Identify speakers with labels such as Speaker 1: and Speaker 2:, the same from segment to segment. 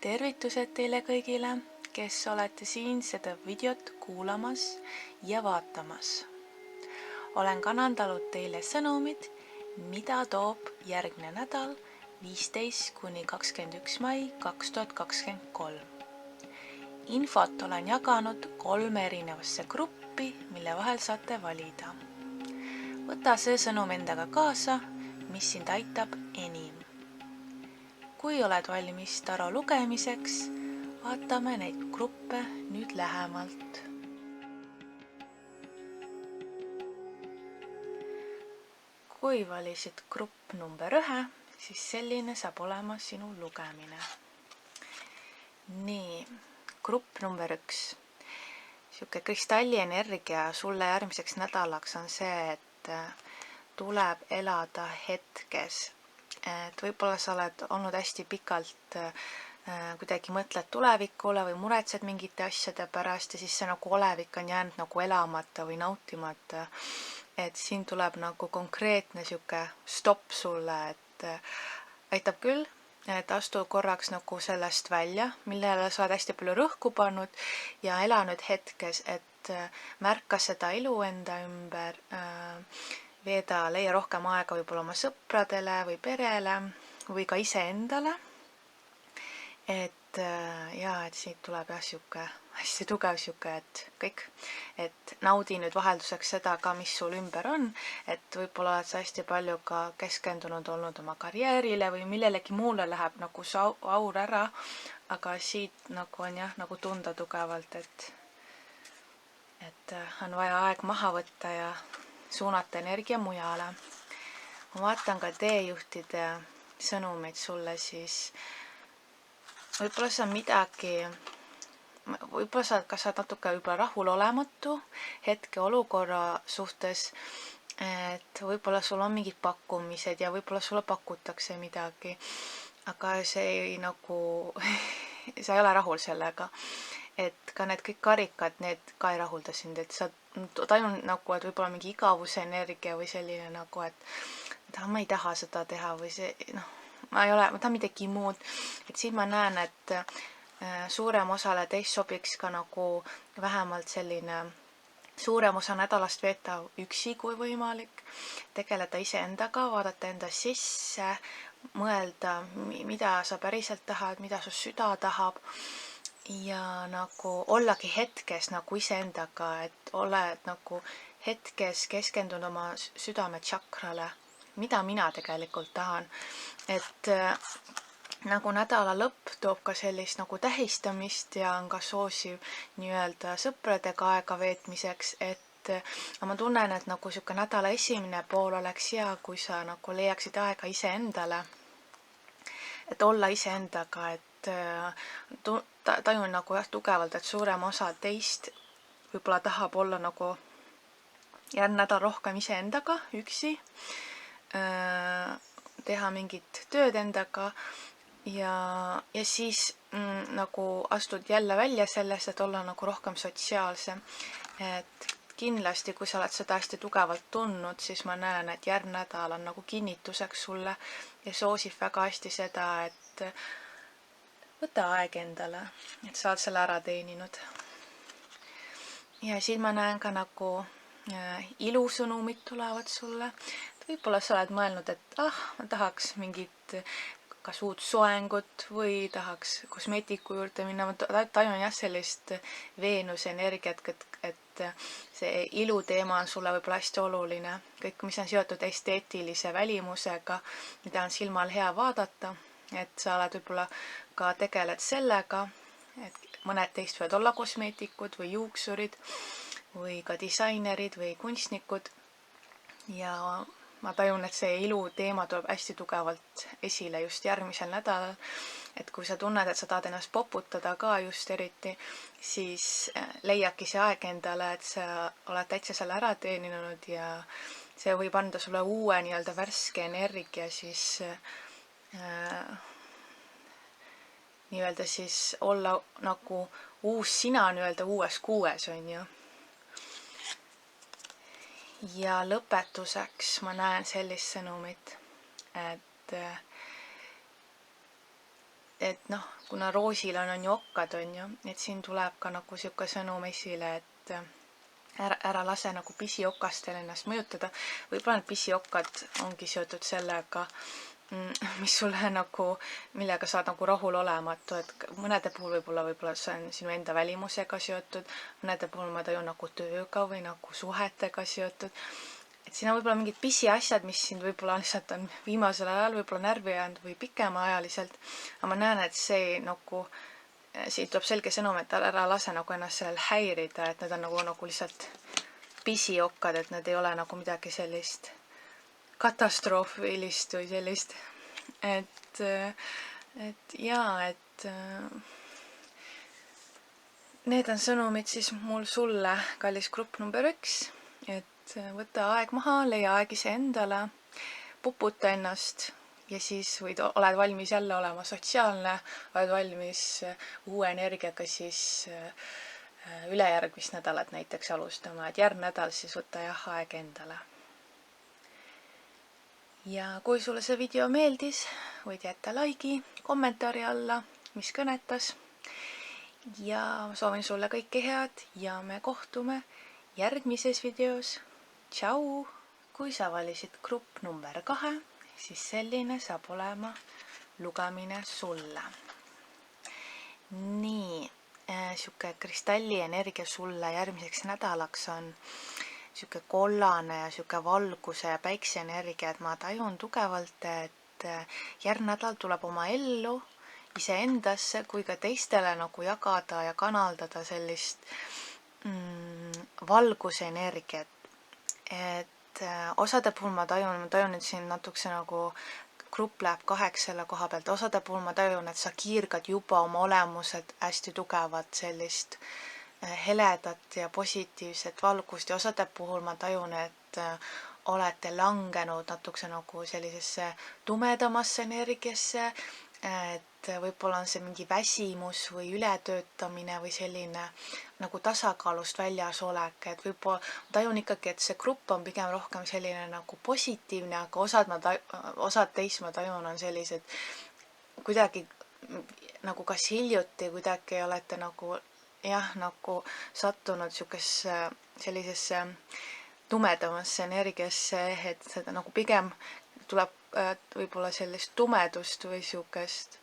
Speaker 1: Tervitused teile kõigile, kes olete siin seda videot kuulamas ja vaatamas. Olen kanandanud teile sõnumid, mida toob järgmine nädal 15–21 mai 2023. Infot olen jaganud 3 erinevasse gruppi, mille vahel saate valida. Võta see sõnum endaga kaasa, mis sind aitab enim. Kui oled valmis taro lugemiseks, vaatame neid gruppe nüüd lähemalt. Kui valisid grupp number 1, siis selline saab olema sinu lugemine. Nii, grupp number 1. Siuke kristalli energia sulle järgmiseks nädalaks on see, et tuleb elada hetkes. Et võib-olla sa oled olnud hästi pikalt, kuidagi mõtled tulevikule või muretsed mingite asjade pärast ja siis see nagu olevik on jäänud nagu elamata või nautimata. Et siin tuleb nagu konkreetne siuke stopp sulle, et aitab küll, et astu korraks nagu sellest välja, millele sa oled hästi palju rõhku pannud ja ela nüüd hetkes, et märka seda elu enda ümber, leia rohkem aega võib-olla oma sõpradele või perele või ka iseendale. Et siit tuleb siuke hästi tugev siuke, et kõik, et naudi nüüd vahelduseks seda ka, mis sul ümber on, et võib-olla oled sa hästi palju ka keskendunud olnud oma karjäärile või millelegi muule läheb nagu see aur ära, aga siit nagu on nagu tunda tugevalt, et on vaja aeg maha võtta ja suunata energia mujale. Ma vaatan ka teejuhtide sõnumeid sulle, siis võib-olla sa midagi, võib-olla sa oled natuke rahulolematu hetke olukorra suhtes, et võib-olla sul on mingid pakkumised ja võib-olla sulle pakutakse midagi, aga see nagu, sa ei ole rahul sellega. Et ka need kõik karikad, need ka ei rahulda sind, et sa tajun nagu, et võib-olla mingi igavuse energia või selline nagu, et ma ei taha seda teha või see, ma tahan midagi muud. Et siin ma näen, et suurem osale teist sobiks ka nagu vähemalt selline suurem osa nädalast veeta üksi, kui võimalik, tegeleda iseendaga, vaadata enda sisse, mõelda, mida sa päriselt tahad, mida su süda tahab. Ja nagu ollagi hetkes nagu iseendaga, et oled nagu hetkes keskendunud oma südame tšakrale, mida mina tegelikult tahan. Et nagu nädala lõpp toob ka sellist nagu tähistamist ja on ka soosiv nii-öelda sõpradega aega veetmiseks, et ma tunnen, et nagu siuke nädala esimene pool oleks hea, kui sa nagu leiaksid aega iseendale, et olla iseendaga, et tajun nagu tugevalt, et suurem osa teist võib-olla tahab olla nagu järgmine nädal rohkem iseendaga üksi, teha mingit tööd endaga ja siis nagu astud jälle välja sellest, et olla nagu rohkem sotsiaalsem. Et kindlasti, kui sa oled seda hästi tugevalt tundnud, siis ma näen, et järgmine nädal on nagu kinnituseks sulle ja soosib väga hästi seda, et võta aeg endale, et sa oled selle ära teeninud. Ja siin ma näen ka nagu ilusõnumid tulevad sulle. Võib-olla sa oled mõelnud, et ma tahaks mingit kas uut soengut või tahaks kosmeetiku juurde minna. Ma tajun sellist Veenuse energiat, et see iluteema on sulle võib-olla hästi oluline. Kõik, mis on seotud esteetilise välimusega, mida on silmal hea vaadata. Et sa oled võib-olla ka tegeled sellega, et mõned teist võivad olla kosmeetikud või juuksurid või ka disainerid või kunstnikud. Ja ma tajun, et see ilu teema tuleb hästi tugevalt esile just järgmisel nädalal. Et kui sa tunned, et sa tahad ennast poputada ka just eriti, siis leiaki see aeg endale, et sa oled täitsa selle ära teeninud ja see võib anda sulle uue nii-öelda värske energia siis nii-öelda siis olla nagu uus sina nii-öelda uues kuues, on ju. Ja lõpetuseks ma näen sellist sõnumit, et et noh, kuna roosil on ju okkad, on ju, et siin tuleb ka nagu sihuke sõnum esile, et ära lase nagu pisiokastel ennast mõjutada. Võib-olla need pisiokkad ongi seotud sellega, mis sulle nagu, millega saad nagu rahulolematu, et mõnede puhul võib-olla see on sinu enda välimusega seotud, mõnede puhul ma tajun nagu tööga või nagu suhetega seotud. Et siin on võib-olla mingid pisiasjad, mis sind võib-olla lihtsalt on viimasel ajal võib-olla närvi jäänud või pikemaajaliselt, aga ma näen, et see nagu, siit tuleb selge sõnum, et ära lase nagu ennast sellel häirida, et need on nagu lihtsalt pisiokkad, et need ei ole nagu midagi sellist katastroofilist või sellist, et need on sõnumid siis mul sulle, kallis grupp number 1, et võta aeg maha, leia aeg iseendale, puputa ennast ja siis oled valmis jälle olema sotsiaalne, oled valmis uue energiaga siis ülejärgmist nädalat näiteks alustama, et järgmine nädal siis võta jah aeg endale. Ja kui sulle see video meeldis, võid jätta like'i, kommentaari alla, mis kõnetas. Ja ma soovin sulle kõike head ja me kohtume järgmises videos. Tšau! Kui sa valisid grupp number 2, siis selline saab olema lugemine sulle. Nii, siuke kristalli energia sulle järgmiseks nädalaks on siuke kollane ja siuke valguse ja päikseenergia, et ma tajun tugevalt, et järgmine nädal tuleb oma ellu iseendasse kui ka teistele nagu jagada ja kanaldada sellist valguse energiat. Et osade puhul ma tajun, et siin natukese nagu grupp läheb 2 selle koha pealt, osade puhul ma tajun, et sa kiirgad juba oma olemuselt hästi tugevat sellist heledat ja positiivset valgust ja osade puhul ma tajun, et olete langenud natukese nagu sellisesse tumedamasse energiasse, et võib-olla on see mingi väsimus või ületöötamine või selline nagu tasakaalust väljas olek, et võib-olla tajun ikkagi, et see grupp on pigem rohkem selline nagu positiivne, aga osad teist ma tajun on sellised kuidagi nagu kas hiljuti kuidagi olete nagu nagu sattunud sellisesse tumedamasse energiasse, et seda nagu pigem tuleb võib-olla sellist tumedust või siukest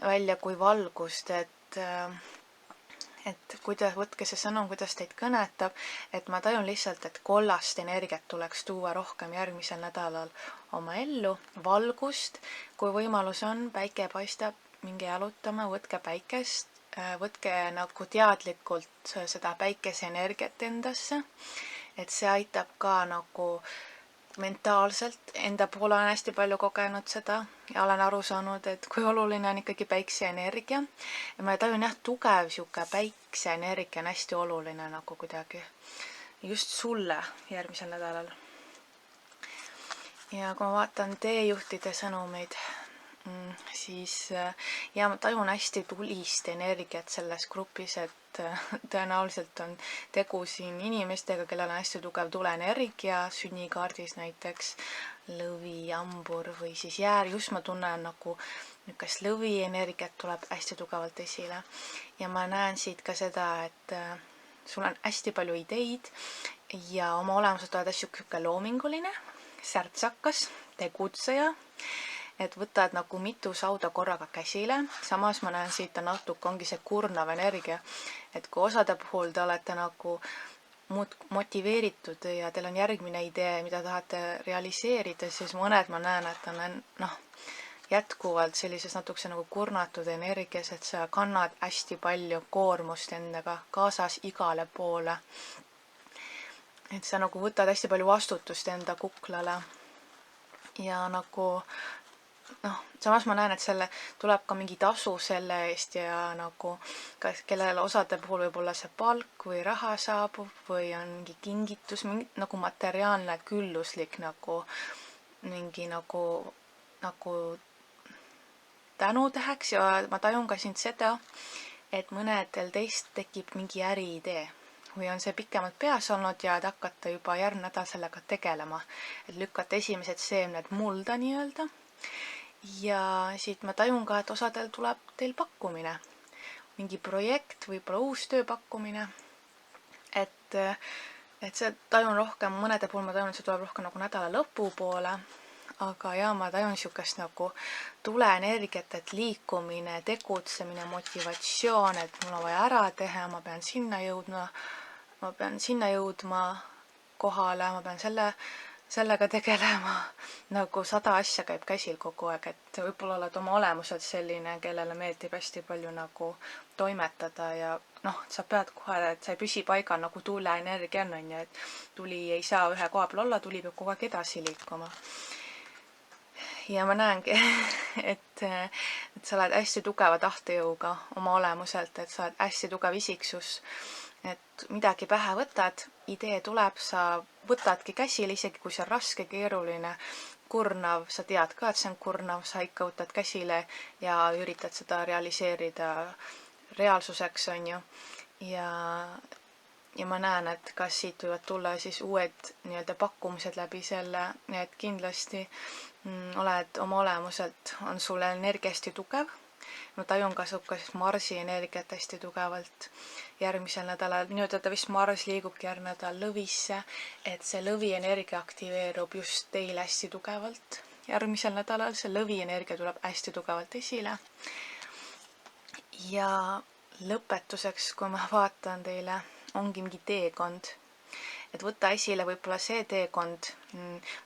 Speaker 1: välja kui valgust, et võtke see sõnum, kuidas teid kõnetab, et ma tajun lihtsalt, et kollast energiat tuleks tuua rohkem järgmisel nädalal oma ellu, valgust, kui võimalus on, päike paistab, minge jalutama, võtke päikest, võtke nagu teadlikult seda päikeseenergiat endasse, et see aitab ka nagu mentaalselt, enda poole olen hästi palju kogenud seda ja olen aru saanud, et kui oluline on ikkagi päikseenergia ja ma tajun tugev siuke päikseenergia on hästi oluline nagu kuidagi just sulle järgmisel nädalal. Ja kui ma vaatan teejuhtide sõnumeid, siis ja ma tajun hästi tulist energiat selles grupis, et tõenäoliselt on tegu siin inimestega, kellel on hästi tugev tuleenergia, sünnikaardis näiteks lõvi, hambur või siis jäär, just ma tunnen nagu niisugust lõvi energiat tuleb hästi tugevalt esile ja ma näen siit ka seda, et sul on hästi palju ideid ja oma olemuselt oled hästi sihuke loominguline, särtsakas, tegutseja, et võtad nagu mitu sauda korraga käsile, samas ma näen siit natuke ongi see kurnav energia, et kui osade puhul te olete nagu motiveeritud ja teil on järgmine idee, mida tahate realiseerida, siis mõned ma näen, et on jätkuvalt sellises natukese nagu kurnatud energias, et sa kannad hästi palju koormust endaga kaasas igale poole. Et sa nagu võtad hästi palju vastutust enda kuklale ja nagu samas ma näen, et selle tuleb ka mingi tasu selle eest ja nagu kellel osade puhul võib olla see palk või raha saabub või on mingi kingitus, mingi nagu materiaalne külluslik nagu mingi nagu tänutäheks ja ma tajun ka siin seda, et mõnedel teist tekib mingi äriidee või on see pikemalt peas olnud ja et hakata juba järgmine nädal sellega tegelema, et lükata esimesed seemned mulda nii-öelda. ja siit ma tajun ka, et osadel tuleb teil pakkumine, mingi projekt, võib-olla uus tööpakkumine, et see tajun rohkem, mõnede puhul ma tajun, et see tuleb rohkem nagu nädala lõpu poole, aga jaa, ma tajun niisugust nagu tuleenergiat, et liikumine, tegutsemine, motivatsioon, et mul on vaja ära teha, ma pean sinna jõudma kohale, ma pean sellega tegelema, nagu 100 asja käib käsil kogu aeg, et võib-olla oled oma olemuselt selline, kellele meeldib hästi palju nagu toimetada ja sa pead kohe, et sa ei püsi paigal nagu tuleenergia on, et tuli ei saa ühe koha peal olla, tuli peab kogu aeg edasi liikuma. Ja ma näengi, et sa oled hästi tugeva tahtejõuga oma olemuselt, et sa oled hästi tugev isiksus, et midagi pähe võtad, idee tuleb, sa võtadki käsile, isegi kui see on raske, keeruline, kurnav, sa tead ka, et see on kurnav, sa ikka võtad käsile ja üritad seda realiseerida reaalsuseks, on ju. Ja ma näen, et kas siit võivad tulla siis uued nii-öelda pakkumised läbi selle, et kindlasti oled oma olemuselt, on sul energia hästi tugev. Ma tajun ka sihukest Marsi energiat hästi tugevalt järgmisel nädalal. Minu teada vist Mars liigubki järgmine nädal lõvisse, et see lõvi energia aktiveerub just teil hästi tugevalt. Järgmisel nädalal see lõvi energia tuleb hästi tugevalt esile. Ja lõpetuseks, kui ma vaatan teile, ongi mingi teekond, et võtta esile võib-olla see teekond,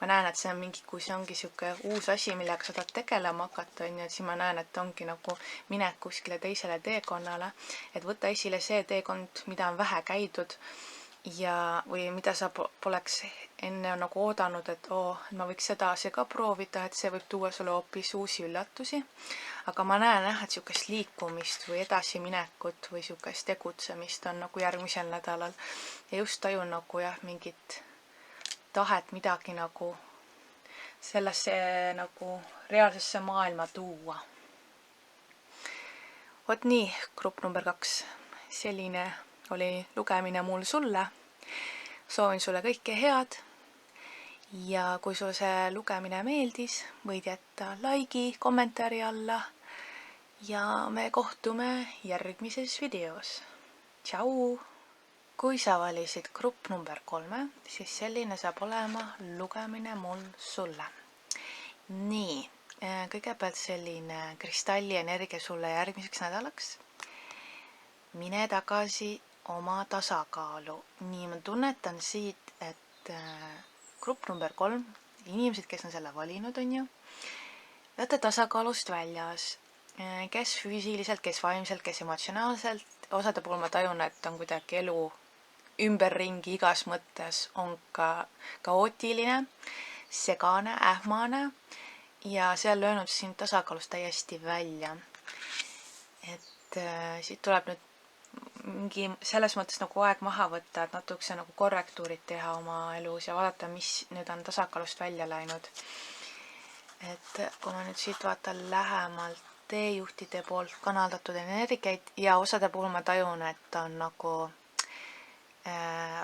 Speaker 1: ma näen, et see on mingi, kui see ongi sihuke uus asi, millega sa tahad tegelema hakata, on ju, et siis ma näen, et ongi nagu minek kuskile teisele teekonnale, et võtta esile see teekond, mida on vähe käidud või mida sa poleks enne nagu oodanud, et ma võiks sedasi ka proovida, et see võib tuua sulle hoopis uusi üllatusi. Aga ma näen et sihukest liikumist või edasiminekut või sihukest tegutsemist on nagu järgmisel nädalal. Ja just tajun nagu mingit tahet midagi nagu sellesse nagu reaalsesse maailma tuua. Vot nii, grupp number 2. Selline oli lugemine mul sulle. Soovin sulle kõike head. Ja kui sul see lugemine meeldis, võid jätta like'i kommentaari alla ja me kohtume järgmises videos. Tšau! Kui sa valisid grupp number 3, siis selline saab olema lugemine mul sulle. Nii, kõigepealt selline kristalli energia sulle järgmiseks nädalaks. Mine tagasi oma tasakaalu. Nii, ma tunnetan siit, et grupp number 3, inimesed, kes on selle valinud, on ju, olete tasakaalust väljas, kes füüsiliselt, kes vaimselt, kes emotsionaalselt. Osade puhul ma tajun, et on kuidagi elu ümberringi igas mõttes on ka kaootiline, segane, ähmane ja see on löönud sind tasakaalust täiesti välja. Et siit tuleb nüüd mingi selles mõttes nagu aeg maha võtta, et natukese nagu korrektuurid teha oma elus ja vaadata, mis nüüd on tasakaalust välja läinud. Et kui ma nüüd siit vaatan lähemalt teejuhtide poolt kanaldatud energiaid ja osade puhul ma tajun, et on nagu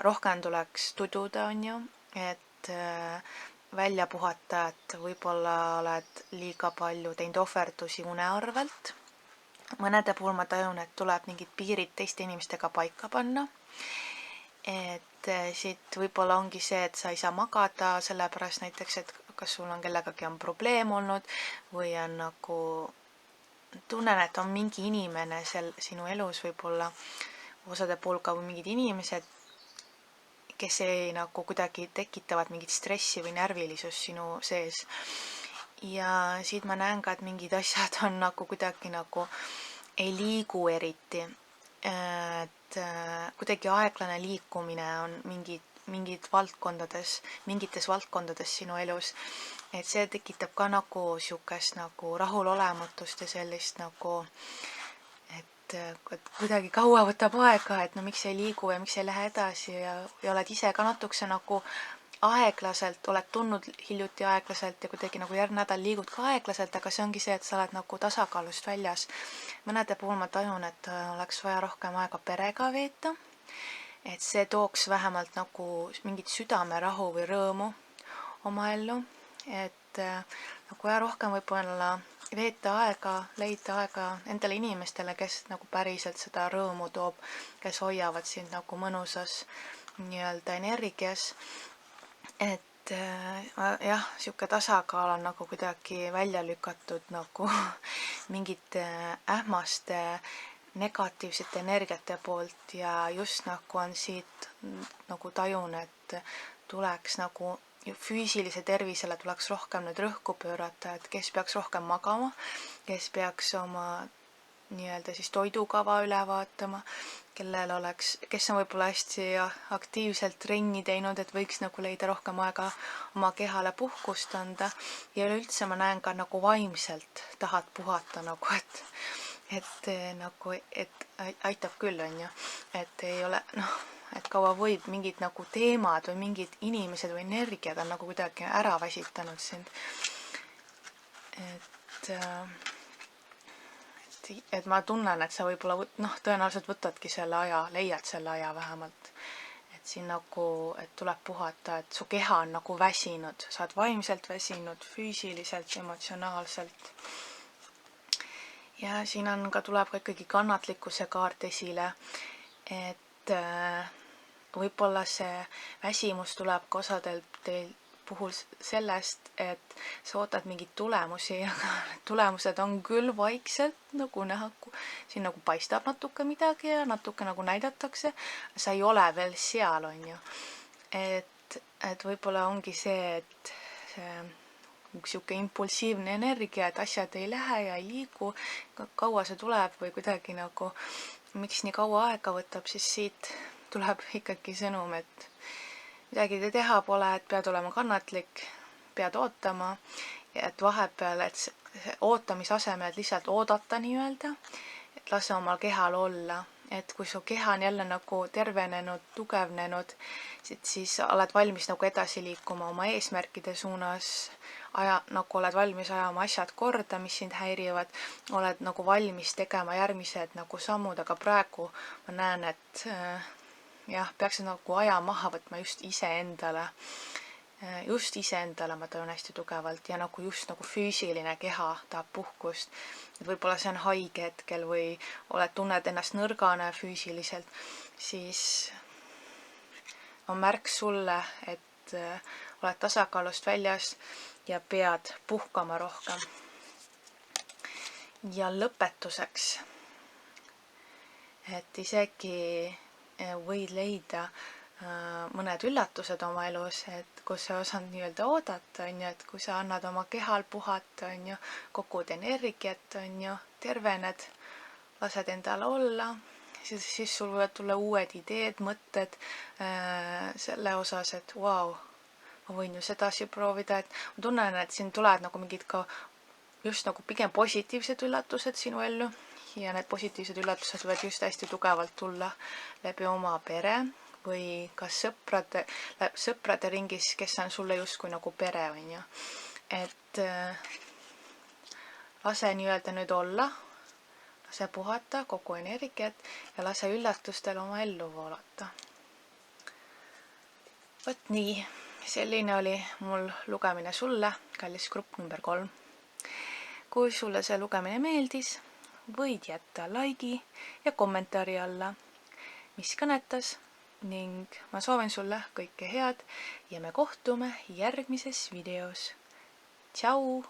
Speaker 1: rohkem tuleks tududa, on ju, et välja puhata, et võib-olla oled liiga palju teinud ohverdusi une arvelt. Mõnede puhul ma tajun, et tuleb mingid piirid teiste inimestega paika panna. Et siit võib-olla ongi see, et sa ei saa magada, sellepärast näiteks, et kas sul on kellegagi on probleem olnud või on nagu tunnen, et on mingi inimene sinu elus võib-olla osade puhul ka mingid inimesed, kes ei nagu kuidagi tekitavad mingit stressi või närvilisust sinu sees. Ja siit ma näen ka, et mingid asjad on nagu kuidagi nagu ei liigu eriti. Et kuidagi aeglane liikumine on mingites valdkondades sinu elus. Et see tekitab ka nagu sihukest nagu rahulolematust ja sellist nagu, et kuidagi kaua võtab aega, et no miks ei liigu ja miks ei lähe edasi ja oled ise ka natukese nagu aeglaselt, oled tundnud hiljuti aeglaselt ja kuidagi nagu järgmine nädal liigud ka aeglaselt, aga see ongi see, et sa oled nagu tasakaalust väljas. Mõnede puhul ma tajun, et oleks vaja rohkem aega perega veeta, et see tooks vähemalt nagu mingit südamerahu või rõõmu oma ellu, et nagu rohkem võib-olla veeta aega, leida aega endale inimestele, kes nagu päriselt seda rõõmu toob, kes hoiavad sind nagu mõnusas nii-öelda energias. Et jah, sihuke tasakaal on nagu kuidagi välja lükatud nagu mingite ähmaste negatiivsete energiate poolt ja just nagu on siit nagu tajun, et tuleks nagu füüsilise tervisele tuleks rohkem nüüd rõhku pöörata, et kes peaks rohkem magama, kes peaks oma nii-öelda siis toidukava üle vaatama, kes on võib-olla hästi aktiivselt trenni teinud, et võiks nagu leida rohkem aega oma kehale puhkust anda ja üleüldse ma näen ka nagu vaimselt tahad puhata nagu, et aitab küll, on ju, et ei ole, et kaua võib mingid nagu teemad või mingid inimesed või energiad on nagu kuidagi ära väsitanud sind. Et ma tunnen, et sa võib-olla tõenäoliselt võtadki selle aja, leiad selle aja vähemalt, et siin nagu, et tuleb puhata, et su keha on nagu väsinud, sa oled vaimselt väsinud, füüsiliselt, emotsionaalselt. Ja siin on ka, tuleb ka ikkagi kannatlikkuse kaart esile, et võib-olla see väsimus tuleb ka osadel teil puhul sellest, et sa ootad mingeid tulemusi, aga tulemused on küll vaikselt nagu näha, siin nagu paistab natuke midagi ja natuke nagu näidatakse, sa ei ole veel seal, on ju. Et võib-olla ongi see, et see üks sihuke impulsiivne energia, et asjad ei lähe ja ei liigu, kaua see tuleb või kuidagi nagu, miks nii kaua aega võtab, siis siit tuleb ikkagi sõnum, et midagi te teha pole, et pead olema kannatlik, pead ootama, et vahepeal, et ootamise asemel, et lihtsalt oodata nii-öelda, et lase omal kehal olla, et kui su keha on jälle nagu tervenenud, tugevnenud, siis oled valmis nagu edasi liikuma oma eesmärkide suunas, nagu oled valmis ajama asjad korda, mis sind häirivad, oled nagu valmis tegema järgmised nagu sammud, aga praegu ma näen, et jah, peaks nagu aja maha võtma just iseendale ma tajun hästi tugevalt ja nagu just nagu füüsiline keha tahab puhkust. Et võib-olla see on haige hetkel või tunned ennast nõrgana füüsiliselt, siis on märk sulle, et oled tasakaalust väljas ja pead puhkama rohkem. Ja lõpetuseks, et isegi võid leida mõned üllatused oma elus, et kus sa osanud nii-öelda oodata, on ju, et kui sa annad oma kehal puhata, on ju, kogud energiat, on ju, tervened, lased endale olla, siis sul võivad tulla uued ideed, mõtted selle osas, et vau, ma võin ju sedasi proovida, et ma tunnen, et siin tulevad nagu mingid ka just nagu pigem positiivsed üllatused sinu ellu ja need positiivsed üllatused võivad just hästi tugevalt tulla läbi oma pere või kas sõprade ringis, kes on sulle justkui nagu pere, on ju. Et lase nii-öelda nüüd olla, lase puhata kogu energiat ja lase üllatustel oma ellu voolata. Vot nii, selline oli mul lugemine sulle, kallis grupp number 3. Kui sulle see lugemine meeldis, võid jätta like'i ja kommentaari alla, mis kõnetas ning ma soovin sulle kõike head ja me kohtume järgmises videos. Tšau!